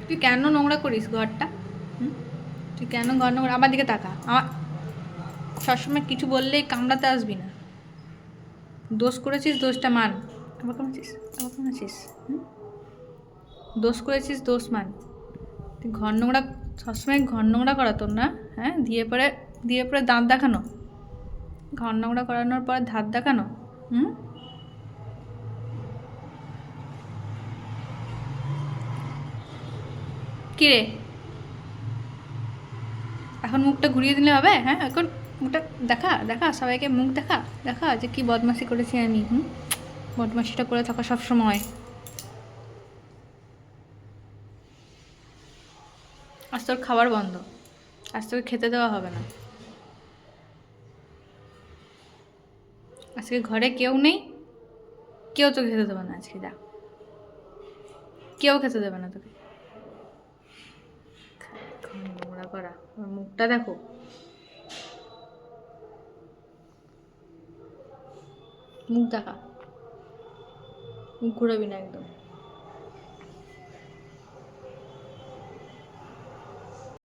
তুই কেন নোংরা করিস ঘরটা? তুই কেন ঘর নোংরা? আমার দিকে তাকা। আমার সবসময় কিছু বললেই কামড়াতে আসবি না। দোষ করেছিস, দোষটা মান। আবার কমেছিস, আবার কমেছিস। দোষ করেছিস, দোষ মান। তুই ঘর নোংরা, সবসময় ঘর নোংরা করা তোর না? হ্যাঁ, দিয়ে পরে দাঁত দেখানো, ঘর নোংরা করানোর পরে ধাত দেখানো। কিরে, এখন মুখটা ঘুরিয়ে দিলে হবে? হ্যাঁ, এখন মুখটা দেখা দেখা সবাইকে, মুখ দেখা দেখা যে কি বদমাশি করেছি আমি। বদমাশিটা করে থাকা সব সময়। আজ তোর খাবার বন্ধ, আজ তোকে খেতে দেওয়া হবে না। আজকে ঘরে কেউ নেই, কেউ তোকে খেতে দেবে না আজকে। যা, কেউ খেতে দেবে না তোকে। নোংরা করা, ওর মুখটা দেখো। মুখ দেখা, মুখ ঘুরাবি না একদম।